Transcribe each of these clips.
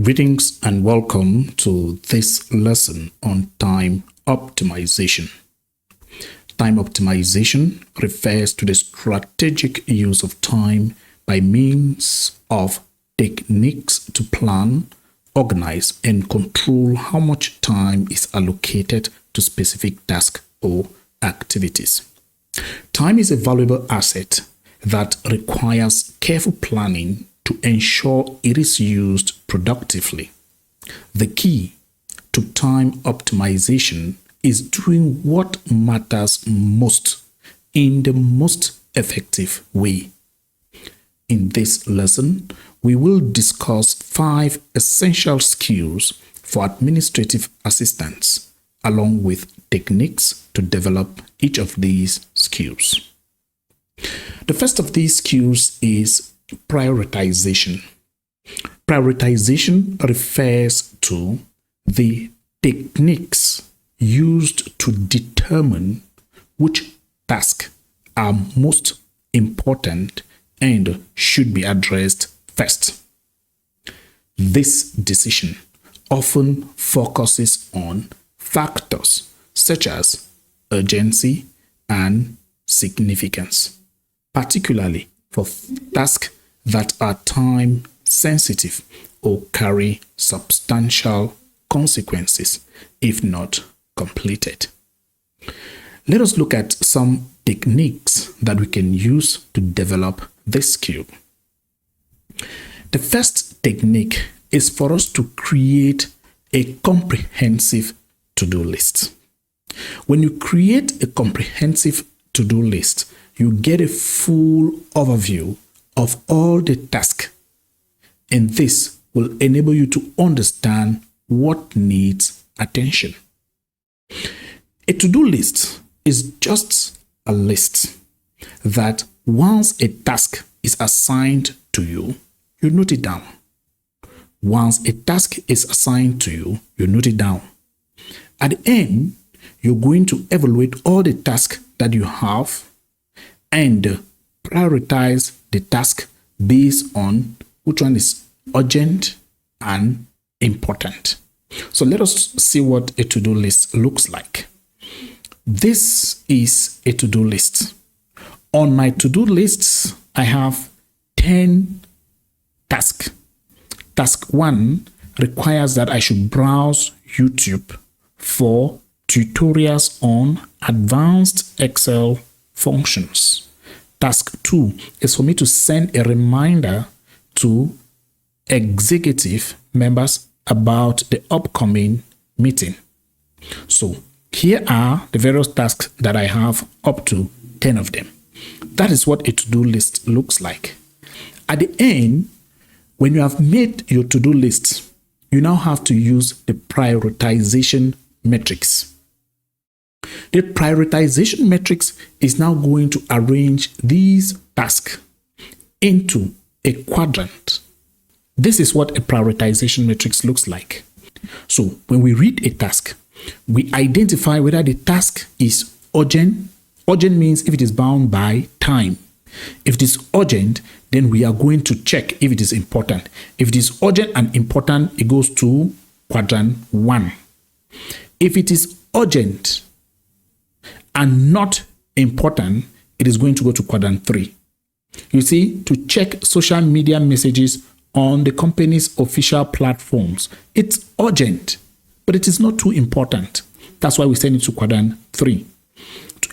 Greetings and welcome to this lesson on time optimization. Time optimization refers to the strategic use of time by means of techniques to plan, organize, and control how much time is allocated to specific tasks or activities. Time is a valuable asset that requires careful planning to ensure it is used productively. The key to time optimization is doing what matters most in the most effective way. In this lesson, we will discuss 5 essential skills for administrative assistants, along with techniques to develop each of these skills. The first of these skills is prioritization. Prioritization refers to the techniques used to determine which tasks are most important and should be addressed first. This decision often focuses on factors such as urgency and significance, particularly for tasks that are time sensitive or carry substantial consequences if not completed. Let us look at some techniques that we can use to develop this skill. The first technique is for us to create a comprehensive to-do list. When you create a comprehensive to-do list, you get a full overview of all the tasks, and this will enable you to understand what needs attention. A to-do list is just a list that once a task is assigned to you, you note it down. Once a task is assigned to you, you note it down. At the end, you're going to evaluate all the tasks that you have and prioritize the task based on which one is urgent and important. So let us see what a to-do list looks like. This is a to-do list. On my to-do list, I have 10 tasks. Task 1 requires that I should browse YouTube for tutorials on advanced Excel functions. Task 2 is for me to send a reminder to executive members about the upcoming meeting. So here are the various tasks that I have, up to 10 of them. That is what a to-do list looks like. At the end, when you have made your to-do list, you now have to use the prioritization matrix. The prioritization matrix is now going to arrange these tasks into a quadrant. This is what a prioritization matrix looks like. So when we read a task, we identify whether the task is urgent. Urgent means if it is bound by time. If it is urgent, then we are going to check if it is important. If it is urgent and important, it goes to quadrant 1. If it is urgent and not important, it is going to go to quadrant 3. You see, to check social media messages on the company's official platforms, it's urgent, but it is not too important. That's why we send it to quadrant 3.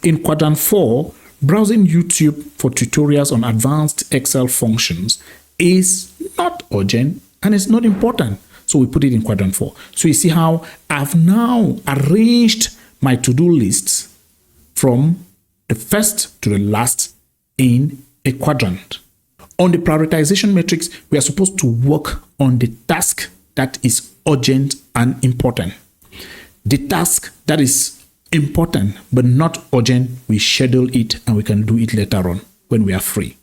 In quadrant 4, browsing YouTube for tutorials on advanced Excel functions is not urgent and it's not important. So we put it in quadrant 4. So you see how I've now arranged my to-do lists from the first to the last in a quadrant. On the prioritization matrix, we are supposed to work on the task that is urgent and important. The task that is important but not urgent, we schedule it and we can do it later on when we are free.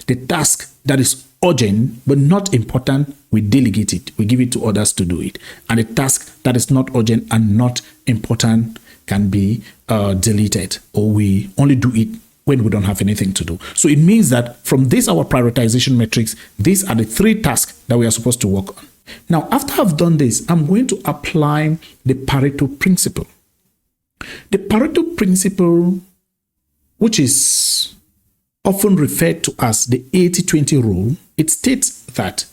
The task that is urgent but not important, we delegate it. We give it to others to do it. And the task that is not urgent and not important can be deleted, or we only do it when we don't have anything to do. So it means that from this, our prioritization matrix, these are the 3 tasks that we are supposed to work on. Now, after I've done this, I'm going to apply the Pareto principle. The Pareto principle, which is often referred to as the 80-20 rule, it states that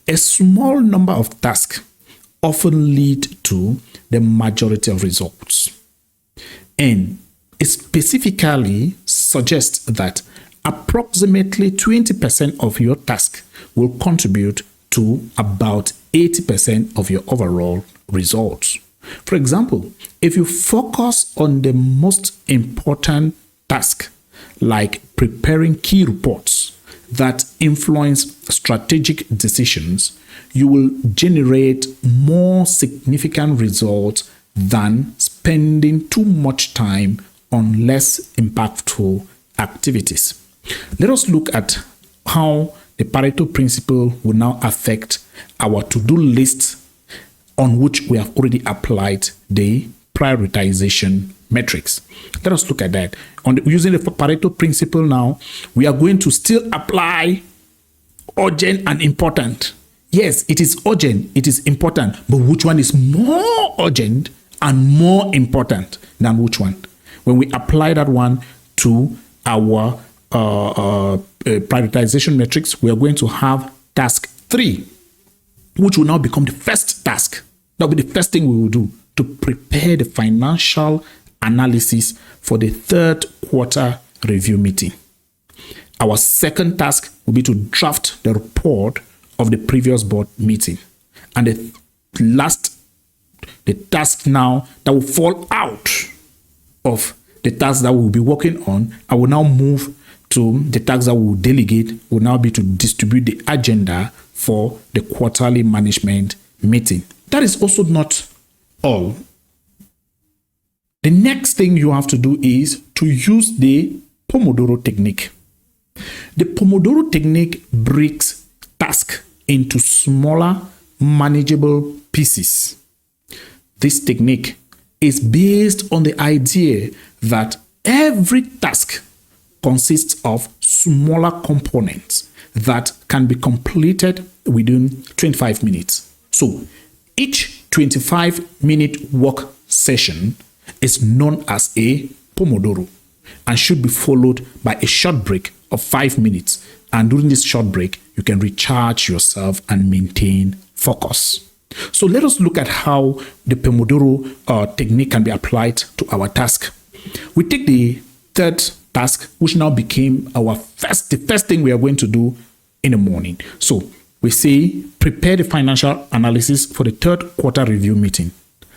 a small number of tasks often lead to the majority of results. And it specifically suggests that approximately 20% of your task will contribute to about 80% of your overall results. For example, if you focus on the most important task, like preparing key reports that influence strategic decisions, you will generate more significant results than spending too much time on less impactful activities. Let us look at how the Pareto principle will now affect our to-do list, on which we have already applied the prioritization metrics. Let us look at that. Using the Pareto principle now, we are going to still apply urgent and important. Yes, it is urgent, it is important, but which one is more urgent and more important than which one? When we apply that one to our prioritization metrics, we are going to have task 3, which will now become the first task. That will be the first thing we will do to prepare the financial analysis for the third quarter review meeting. Our second task will be to draft the report of the previous board meeting. And the task now that will fall out of the task that we'll be working on, I will now move to the task that we'll delegate, will now be to distribute the agenda for the quarterly management meeting. That is also not all. The next thing you have to do is to use the Pomodoro technique. The Pomodoro technique breaks tasks into smaller, manageable pieces. This technique is based on the idea that every task consists of smaller components that can be completed within 25 minutes. So each 25-minute work session is known as a Pomodoro and should be followed by a short break of 5 minutes. And during this short break, you can recharge yourself and maintain focus. So let us look at how the Pomodoro technique can be applied to our task. We take the third task, which now became the first thing we are going to do in the morning. So we say, prepare the financial analysis for the third quarter review meeting.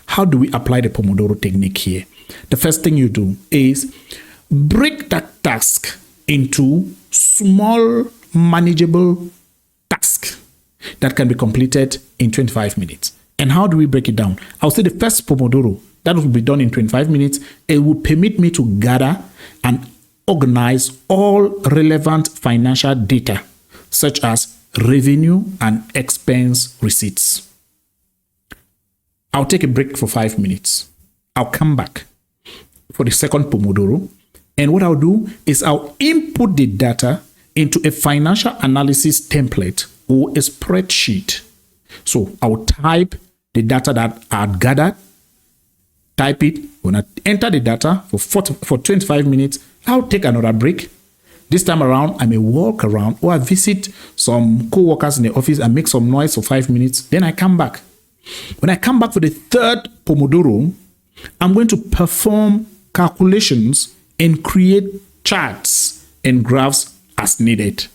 How do we apply the Pomodoro technique here? The first thing you do is break that task into small, manageable tasks that can be completed in 25 minutes. And how do we break it down? I'll say the first Pomodoro, that will be done in 25 minutes. It will permit me to gather and organize all relevant financial data, such as revenue and expense receipts. I'll take a break for 5 minutes. I'll come back for the second Pomodoro. And what I'll do is I'll input the data into a financial analysis template or a spreadsheet. So I'll type the data that I had gathered, type it. When I enter the data for 25 minutes, I'll take another break. This time around, I may walk around or I visit some co-workers in the office and make some noise for 5 minutes. Then I come back. When I come back for the third Pomodoro, I'm going to perform calculations and create charts and graphs as needed.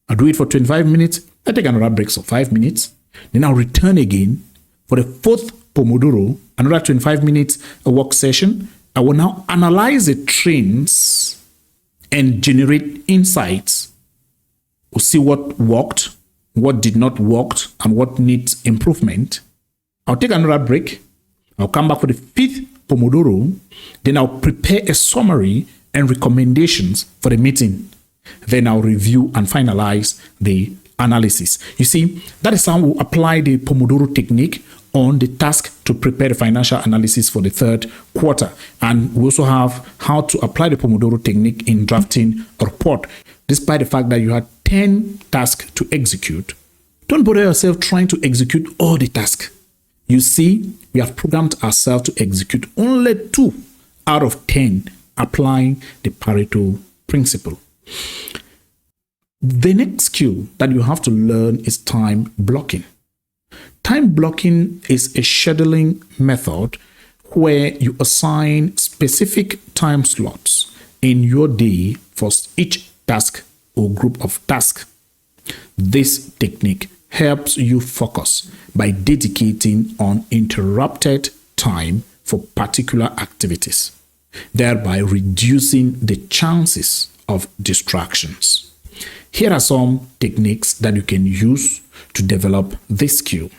I'll do it for 25 minutes. I take another break for 5 minutes. Then I'll return again for the fourth Pomodoro, another 25 minutes a work session. I will now analyze the trends and generate insights. We'll see what worked, what did not work, and what needs improvement. I'll take another break. I'll come back for the fifth Pomodoro. Then I'll prepare a summary and recommendations for the meeting. Then I'll review and finalize the analysis. You see, that is how we apply the Pomodoro technique on the task to prepare the financial analysis for the third quarter. And we also have how to apply the Pomodoro technique in drafting a report. Despite the fact that you had 10 tasks to execute, Don't bother yourself trying to execute all the tasks. You see, we have programmed ourselves to execute only 2 out of 10, applying the Pareto principle. The next skill that you have to learn is time blocking. Time blocking is a scheduling method where you assign specific time slots in your day for each task or group of tasks. This technique helps you focus by dedicating uninterrupted time for particular activities, thereby reducing the chances of distractions. Here are some techniques that you can use to develop this skill.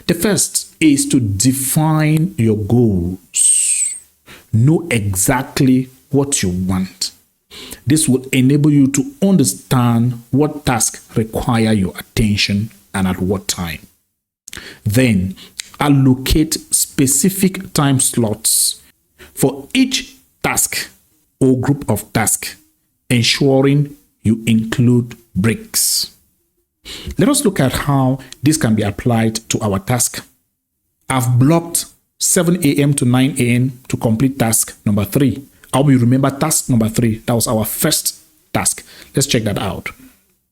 The first is to define your goals. Know exactly what you want. This will enable you to understand what tasks require your attention and at what time. Then, allocate specific time slots for each task or group of tasks, ensuring you include breaks. Let us look at how this can be applied to our task. I've blocked 7 a.m. to 9 a.m. to complete task number 3. I hope you remember task number 3. That was our first task. Let's check that out.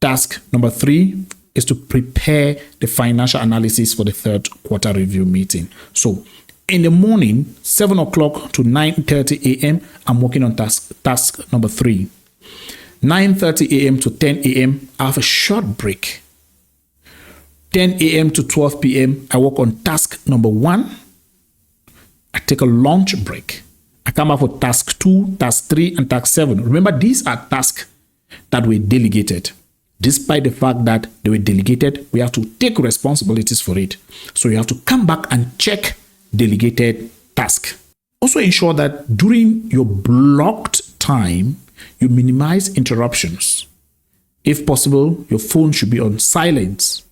Task number 3 is to prepare the financial analysis for the 3rd quarter review meeting. So in the morning, 7 o'clock to 9:30 a.m., I'm working on task number 3. 9:30 a.m. to 10 a.m., I have a short break. 10 a.m. to 12 p.m., I work on task number 1. I take a lunch break. I come up with task 2, task 3, and task 7. Remember, these are tasks that were delegated. Despite the fact that they were delegated, we have to take responsibilities for it. So you have to come back and check delegated task. Also ensure that during your blocked time, you minimize interruptions. If possible, your phone should be on silence.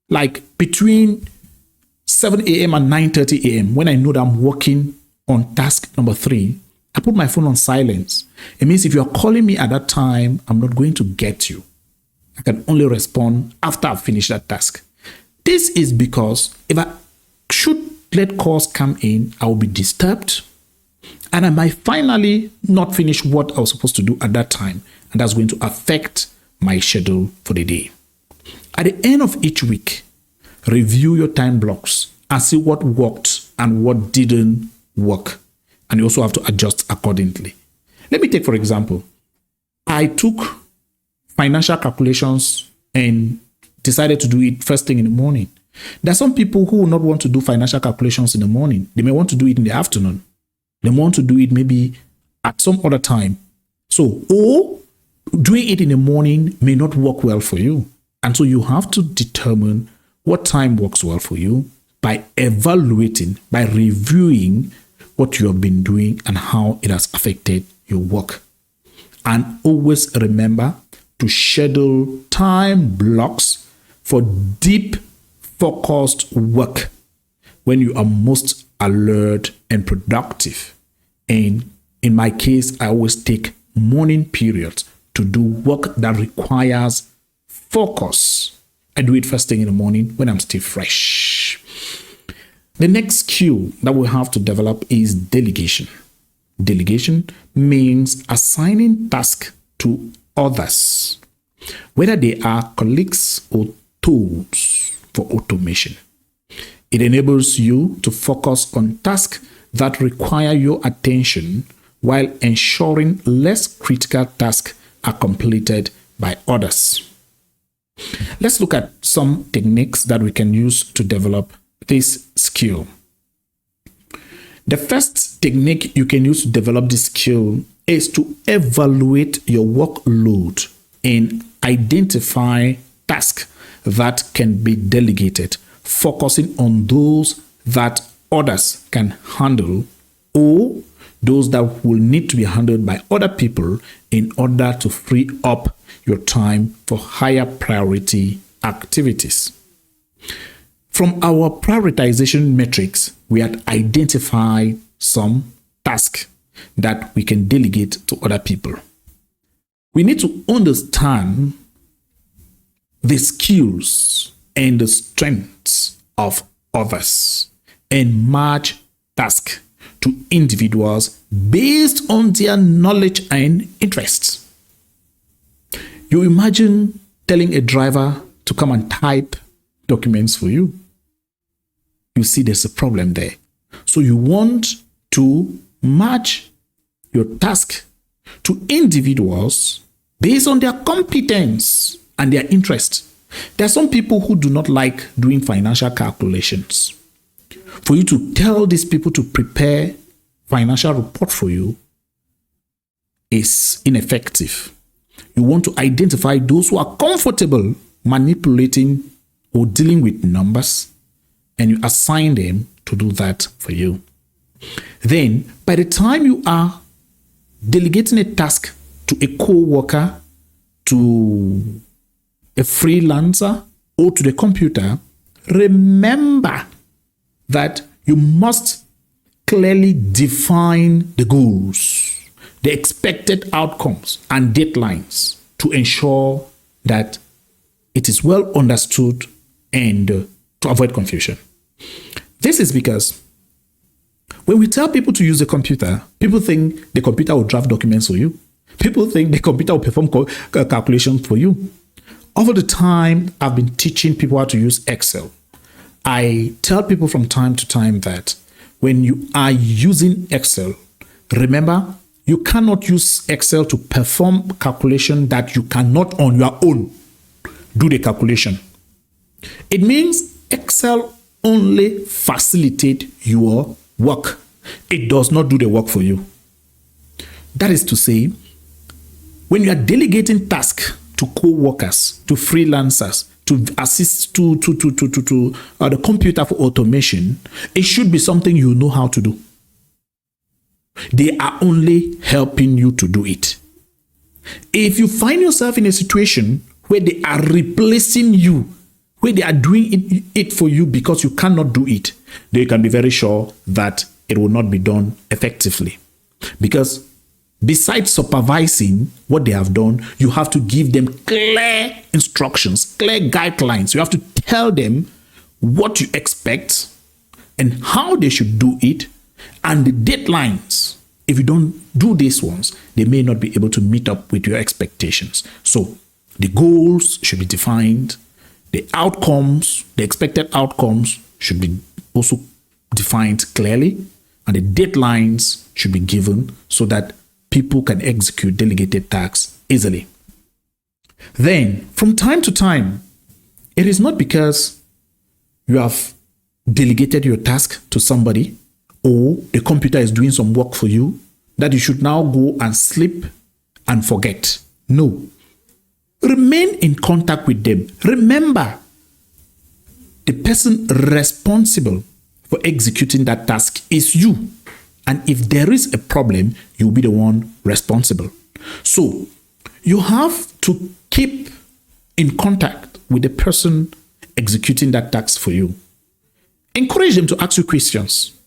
Like between 7 a.m. and 9:30 a.m., when I know that I'm working on task number 3, I put my phone on silence. It means if you're calling me at that time, I'm not going to get you. I can only respond after I've finished that task. This is because if I should let calls come in, I will be disturbed and I might finally not finish what I was supposed to do at that time. And that's going to affect my schedule for the day. At the end of each week, review your time blocks and see what worked and what didn't work. And you also have to adjust accordingly. Let me take, for example, I took financial calculations and decided to do it first thing in the morning. There are some people who will not want to do financial calculations in the morning. They may want to do it in the afternoon. They want to do it maybe at some other time. So, or doing it in the morning may not work well for you. And so you have to determine what time works well for you by evaluating, by reviewing what you have been doing and how it has affected your work. And always remember to schedule time blocks for deep, focused work when you are most alert and productive. And in my case, I always take morning periods to do work that requires focus. I do it first thing in the morning when I'm still fresh. The next skill that we have to develop is delegation. Delegation means assigning tasks to others, whether they are colleagues or tools for automation. It enables you to focus on tasks that require your attention while ensuring less critical tasks are completed by others. Let's look at some techniques that we can use to develop this skill. The first technique you can use to develop this skill is to evaluate your workload and identify tasks that can be delegated, focusing on those that others can handle or those that will need to be handled by other people in order to free up your time for higher priority activities. From our prioritization metrics, we had identified some tasks that we can delegate to other people. We need to understand the skills and the strengths of others and match tasks to individuals based on their knowledge and interests. You imagine telling a driver to come and type documents for you. You see there's a problem there. So you want to match your task to individuals based on their competence and their interest. There are some people who do not like doing financial calculations. For you to tell these people to prepare financial report for you is ineffective. You want to identify those who are comfortable manipulating or dealing with numbers, and you assign them to do that for you. Then, by the time you are delegating a task to a co-worker, to a freelancer, or to the computer, remember that you must clearly define the goals, the expected outcomes, and deadlines to ensure that it is well understood and to avoid confusion. This is because when we tell people to use the computer, people think the computer will draft documents for you. People think the computer will perform calculations for you. Over the time, I've been teaching people how to use Excel. I tell people from time to time that when you are using Excel, remember, you cannot use Excel to perform calculation that you cannot on your own do the calculation. It means Excel only facilitates your work. It does not do the work for you. That is to say, when you are delegating tasks to co-workers, to freelancers, to assist to the computer for automation, it should be something you know how to do. They are only helping you to do it. If you find yourself in a situation where they are replacing you, where they are doing it for you because you cannot do it, then you can be very sure that it will not be done effectively. Because besides supervising what they have done, you have to give them clear instructions, clear guidelines. You have to tell them what you expect and how they should do it and the deadlines. If you don't do these ones, they may not be able to meet up with your expectations. So the goals should be defined. The outcomes, the expected outcomes should be also defined clearly, and the deadlines should be given so that people can execute delegated tasks easily. Then, from time to time, it is not because you have delegated your task to somebody or the computer is doing some work for you that you should now go and sleep and forget. No. Remain in contact with them. Remember, the person responsible for executing that task is you. And if there is a problem, you'll be the one responsible. So you have to keep in contact with the person executing that task for you. Encourage them to ask you questions.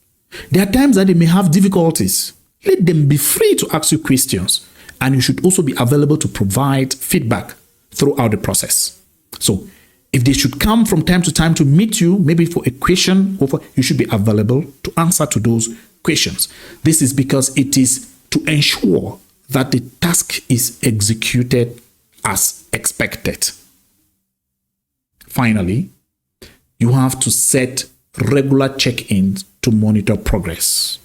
There are times that they may have difficulties. Let them be free to ask you questions. And you should also be available to provide feedback throughout the process. So if they should come from time to time to meet you, maybe for a question, you should be available to answer to those questions. This is because it is to ensure that the task is executed as expected. Finally, you have to set regular check-ins to monitor progress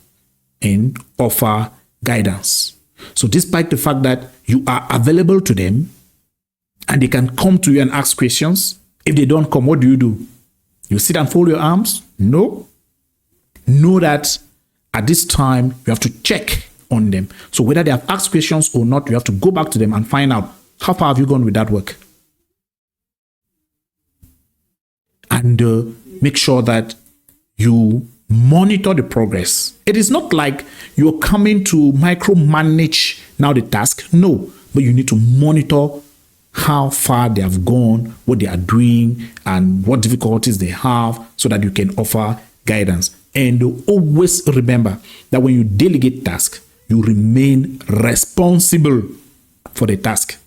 and offer guidance. So despite the fact that you are available to them and they can come to you and ask questions, if they don't come, what do? You sit and fold your arms? No. Know that at this time, you have to check on them. So whether they have asked questions or not, you have to go back to them and find out how far have you gone with that work. And make sure that you monitor the progress. It is not like you're coming to micromanage now the task. No, but you need to monitor how far they have gone, what they are doing, and what difficulties they have so that you can offer guidance. And always remember that when you delegate tasks, you remain responsible for the task.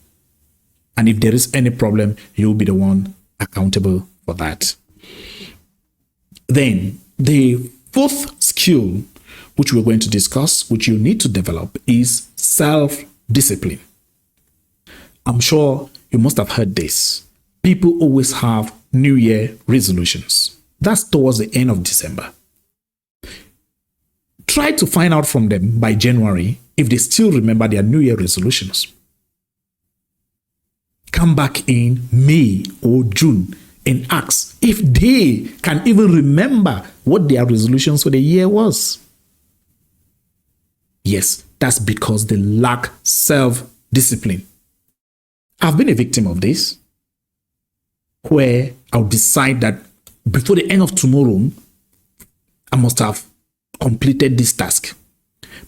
And if there is any problem, you'll be the one accountable for for that. Then the fourth skill, which we're going to discuss, which you need to develop, is self-discipline. I'm sure you must have heard this. People always have New Year resolutions. That's towards the end of December. Try to find out from them by January if they still remember their New Year resolutions. Come back in May or June and ask if they can even remember what their resolutions for the year was. Yes, that's because they lack self-discipline. I've been a victim of this, where I'll decide that before the end of tomorrow, I must have completed this task.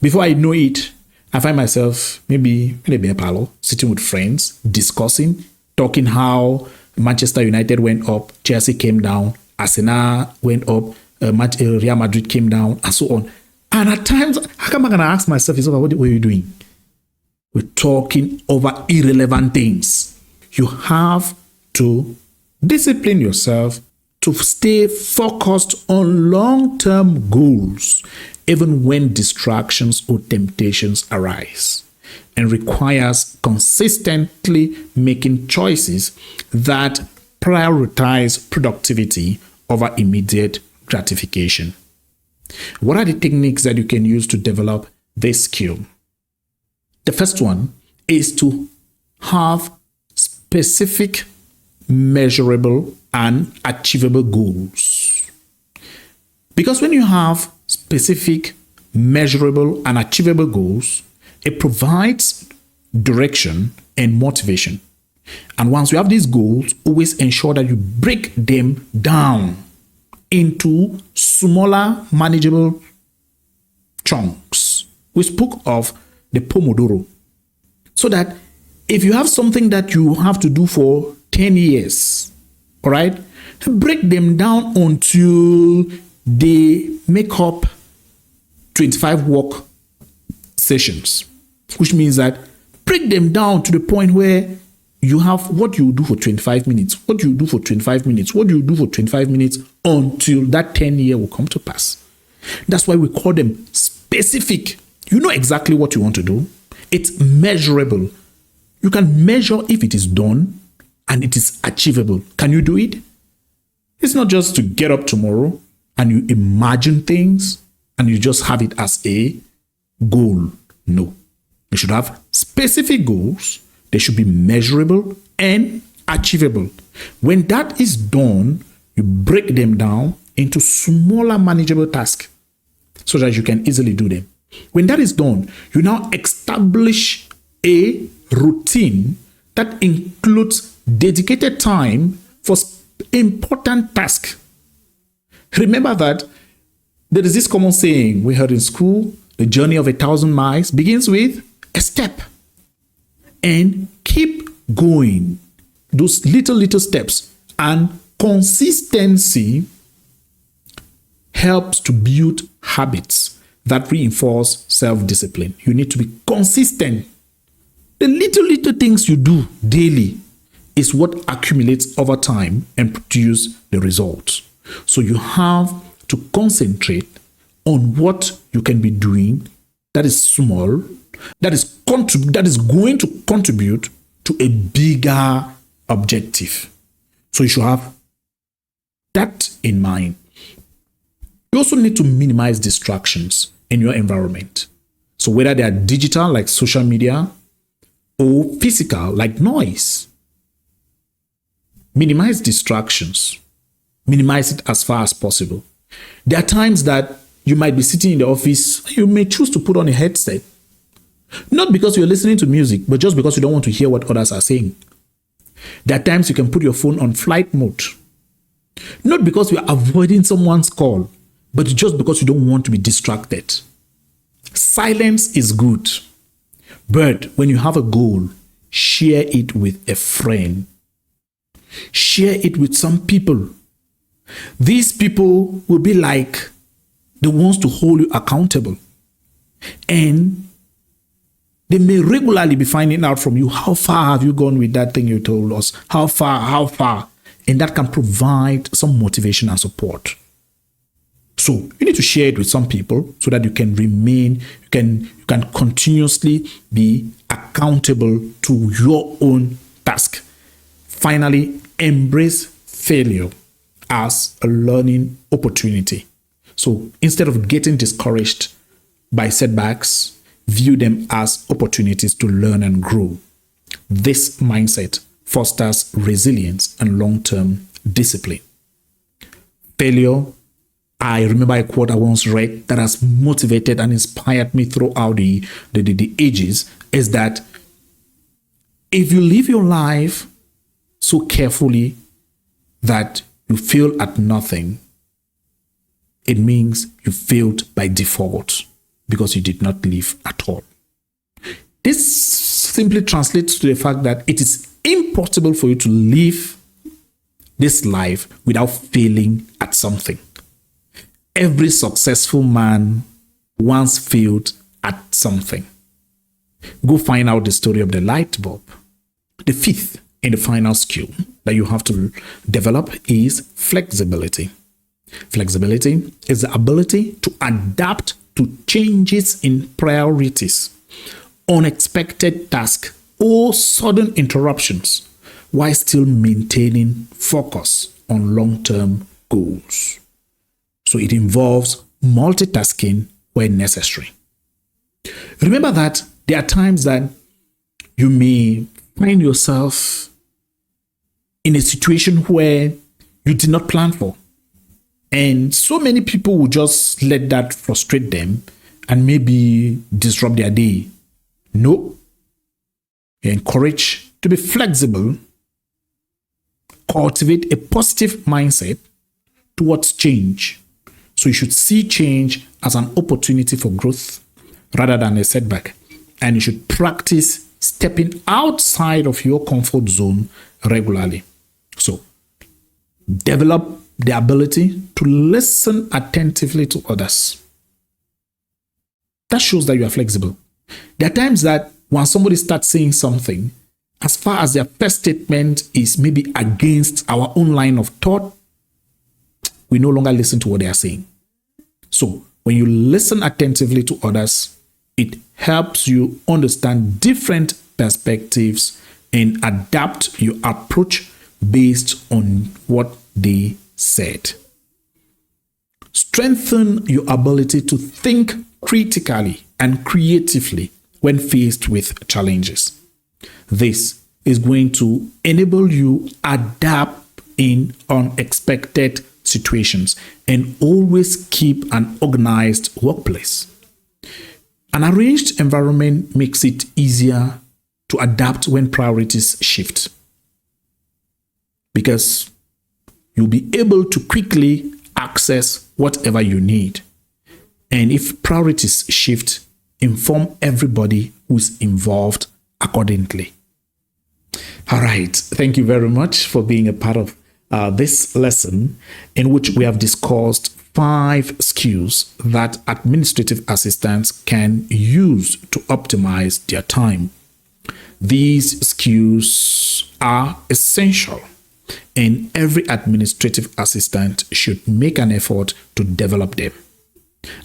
Before I know it, I find myself maybe in a beer parlor, sitting with friends, discussing, talking how Manchester United went up, Chelsea came down, Arsenal went up, Real Madrid came down, and so on. And at times, how come I'm going to ask myself, what are you doing? We're talking over irrelevant things. You have to discipline yourself to stay focused on long-term goals, even when distractions or temptations arise, and requires consistently making choices that prioritize productivity over immediate gratification. What are the techniques that you can use to develop this skill? The first one is to have specific, measurable, and achievable goals. Because when you have specific, measurable, and achievable goals, it provides direction and motivation. And once you have these goals, always ensure that you break them down into smaller, manageable chunks. We spoke of the Pomodoro. So that if you have something that you have to do for 10 years, all right, break them down until they make up 25 work sessions, which means that break them down to the point where you have what you do for 25 minutes, what you do for 25 minutes, what you do for 25 minutes until that 10 year will come to pass. That's why we call them specific. You know exactly what you want to do. It's measurable. You can measure if it is done and it is achievable. Can you do it? It's not just to get up tomorrow and you imagine things and you just have it as a goal. No. You should have specific goals. They should be measurable and achievable. When that is done, you break them down into smaller manageable tasks so that you can easily do them. When that is done, you now establish a routine that includes dedicated time for important tasks. Remember that there is this common saying we heard in school: the journey of 1,000 miles begins with a step. And keep going. Those little steps and consistency helps to build habits that reinforce self-discipline. You need to be consistent. The little things you do daily is what accumulates over time and produce the results. So you have to concentrate on what you can be doing that is small, that is going to contribute to a bigger objective. So you should have that in mind. You also need to minimize distractions in your environment. So whether they are digital, like social media, or physical, like noise, minimize distractions. Minimize it as far as possible. There are times that you might be sitting in the office, you may choose to put on a headset. Not because you're listening to music, but just because you don't want to hear what others are saying. There are times you can put your phone on flight mode. Not because you're avoiding someone's call, but just because you don't want to be distracted. Silence is good. But when you have a goal, share it with a friend. Share it with some people. These people will be like the ones to hold you accountable. And they may regularly be finding out from you, how far have you gone with that thing you told us? How far? and that can provide some motivation and support. So you need to share it with some people so that you can continuously be accountable to your own task. Finally, embrace failure as a learning opportunity. So instead of getting discouraged by setbacks, view them as opportunities to learn and grow. This mindset fosters resilience and long-term discipline. Failure, I remember a quote I once read that has motivated and inspired me throughout the ages, is that if you live your life so carefully that you fail at nothing, it means you failed by default because you did not live at all. This simply translates to the fact that it is impossible for you to live this life without failing at something. Every successful man once failed at something. Go find out the story of the light bulb. The fifth and the final skill that you have to develop is flexibility. Flexibility is the ability to adapt to changes in priorities, unexpected tasks, or sudden interruptions while still maintaining focus on long-term goals. So it involves multitasking when necessary. Remember that there are times that you may find yourself in a situation where you did not plan for. And so many people will just let that frustrate them and maybe disrupt their day. No. You're encouraged to be flexible, cultivate a positive mindset towards change. So you should see change as an opportunity for growth rather than a setback. And you should practice stepping outside of your comfort zone regularly. So develop the ability to listen attentively to others. That shows that you are flexible. There are times that when somebody starts saying something, as far as their first statement is maybe against our own line of thought, we no longer listen to what they are saying. So when you listen attentively to others, it helps you understand different perspectives and adapt your approach based on what they said. Strengthen your ability to think critically and creatively when faced with challenges. This is going to enable you adapt in unexpected situations and always keep an organized workplace. An arranged environment makes it easier to adapt when priorities shift, because you'll be able to quickly access whatever you need. And if priorities shift, inform everybody who's involved accordingly. All right. Thank you very much for being a part of this lesson, in which we have discussed 5 skills that administrative assistants can use to optimize their time. These skills are essential, and every administrative assistant should make an effort to develop them.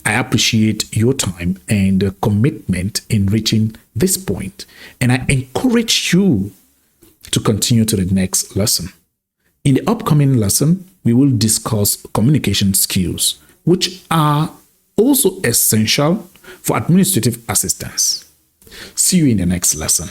I appreciate your time and commitment in reaching this point, and I encourage you to continue to the next lesson. In the upcoming lesson, we will discuss communication skills, which are also essential for administrative assistants. See you in the next lesson.